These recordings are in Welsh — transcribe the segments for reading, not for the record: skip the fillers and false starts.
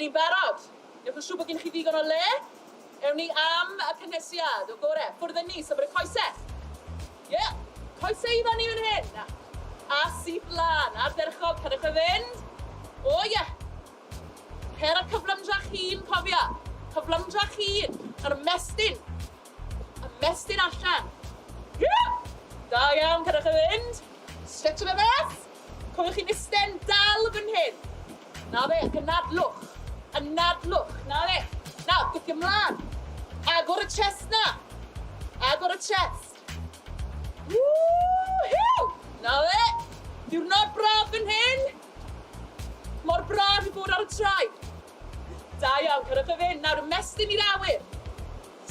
Ydyn ni'n barod? Newch yn siŵr bod gen chi ddigon o le? Ewn ni am y cynhesiad o gore. Ffwrdd â ni, symud y coesau. Ie, coesau i fan fan hyn. A syth lan, a'r derchog, cadwch y fynd. O ie. Cer ar cyflymdrach hun, cofia. Cyflymdrach hun. Ar ymestyn. Ymestyn allan. Ie. Da iawn, cadwch y fynd. Stretch o fe beth. Cofiwch chi'n isten dal fan hyn. Na fe, ac yn nadlwch. Yn nadlwch, na fe. Nawr, gwthio ymlaen. Agor y chest na. Agor y chest. Woo-hew! Na fe. Diwrnod braf fan hyn. Mor braf i fod ar y traed. Da iawn, cyrwch y fynd. Nawr, ymestyn i'r awyr.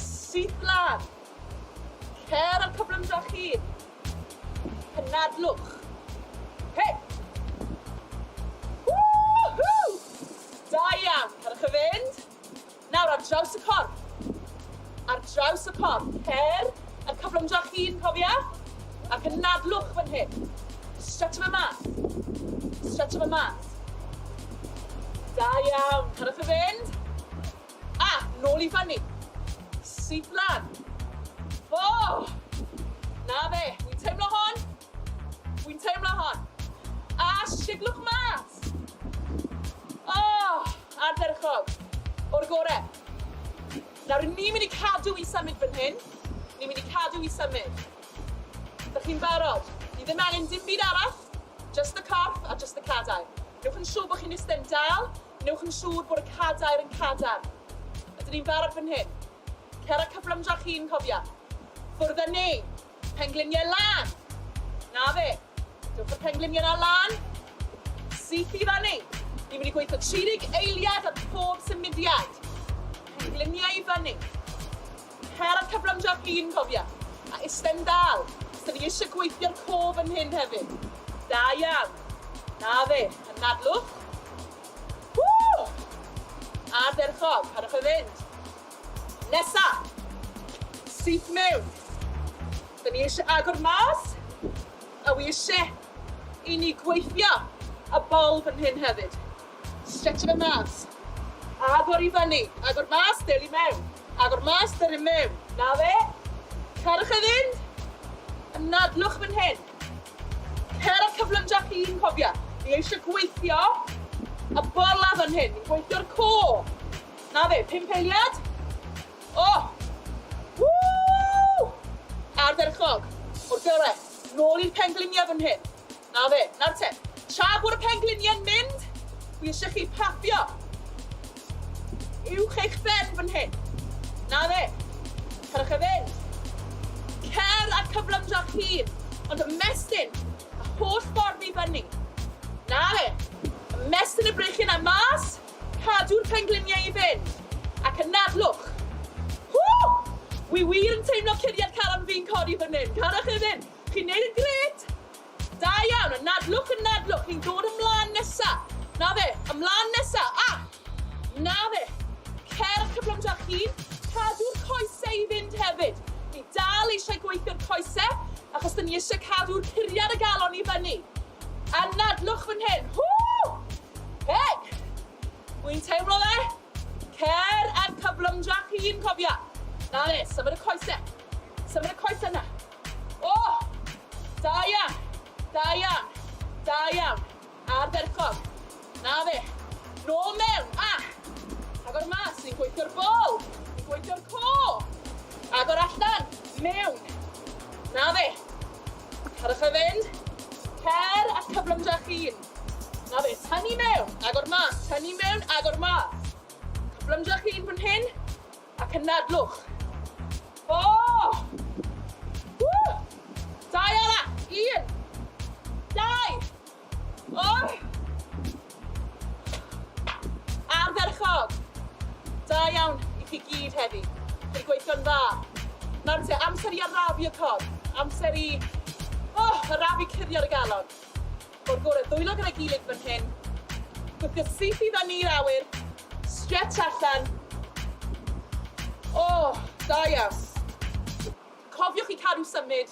Syth lan. Cer ar cyflymdrach hun. Cynadlwch. Hei! Woo-hoo! Da iawn, cyrwch y fynd. Nawr, ar draws y corff. Ar draws y corff. Cer ar cyflymdrach hun, cofia. Ac yn nadlwch fan hyn. Stretch fe mas. Stretch fe mas. Da iawn, cyrwch y fynd. A, nôl i fyny. Syth lan. O! Na fe, wy'n teimlo hon. Wy'n teimlo hon. A, siglwch mas. O, a'r derchog. O'r gore. Nawr, ni'n mynd i cadw i symud fan hyn. Ni'n mynd i cadw i symud. Ydych chi'n barod? Ni ddim angen dim byd arall. Just y corff a just y cadair. Newch yn siŵr bod chi'n isten dal. Newch yn siŵr bod y cadair yn cadar. Ydych ni'n barod fan hyn? Cer a cyflymdrach hun, cofia. Ffwrdd â ni. Pengliniau lan. Na fe. Dewch y pengliniau na lan. Syth i fyny. Ni'n mynd i gweithio 30 eiliad ar pob symudiad. Pengliniau i fyny. Cer ar cyflymdrach hun, cofia. A isten dal. Os ni eisiau gweithio'r cof yn hyn hefyd. Da iawn. Na fe. Yn nadlwch. Woo! A'r derchog. Cadwch y fynd. Nesa. Syth mewn. Da ni eisiau agor mas. A wi eisiau i ni gweithio y bol fan hyn hefyd. Stretch fe mas. Agor i fyny. Agor mas, del i mewn. Agor mas, del i mewn. Na fe. Cadwch y fynd. Yn nadlwch fan hyn. Cer ar cyflymdrach hun, cofia. Ni eisiau gweithio y bola fan hyn. Ni'n gweithio'r co. Na fe, 5 eiliad. O! Woo! A'r derchog. O'r gore. Nôl i'r pengliniau fan hyn. Na fe, na'r te. Tra bod y pengliniau'n mynd, wi eisiau chi paffio. Uwch eich ben fan hyn. Na fe. Cadwch y fynd. Cer ar cyflymdrach hun, ond ymestyn y holl ffordd i fyny. Na fe. Ymestyn y brechian a mas, cadw'r pengliniau i fynd. Ac yn nadlwch. Hw! Wi wir yn teimlo curiad calan fi'n codi fan hyn. Cadwch y fynd. Chi'n neud yn gret. Da iawn, yn nadlwch, yn nadlwch. Ni'n dod ymlaen nesa. Na fe, ymlaen nesa. Na fe. Cer ar cyflymdrach hun, cadw'r coesau i fynd hefyd. Ni dal eisiau gweithio'r coesau, achos da ni eisiau cadw'r curiad y galon i fyny. A nadlwch fan hyn. Hw! Hei! Wy'n teimlo fe? Cer ar cyflymdrach hun, cofia. Na fe, symud y coesau. Symud y coesau na. O! Da iawn. Da iawn. Da iawn. A'r derchog. Na fe. Nôl mewn. Agor mas. Ni'n gweithio'r bol. Ni'n gweithio'r co. Agor allan. Mewn. Na fe. Cadwch y fynd. Cer a cyflymdrach hun. Na fe. Tynnu mewn. Agor mas. Tynnu mewn. Agor mas. Cyflymdrach hun fan hyn. Ac yn nadlwch. O! Woo! Dau ala. 1. 2. O! A'r ferchog. Da iawn i chi gyd heddi. Chi'n gweithio'n dda. Nawr te, amser i arafu y corff. Amser i... arafu curiad y galon. O'r gore, ddwylo gyda'i gilydd fan hyn. Gwthio syth i fyny i'r awyr. Stretch allan. Da iawn. Cofiwch i cadw symud.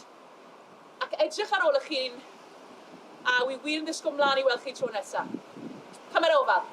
Ac edrych ar ôl eich hun. A wi wir yn ddisgwyl mlaen i weld chi tro nesaf. Cymer ofal.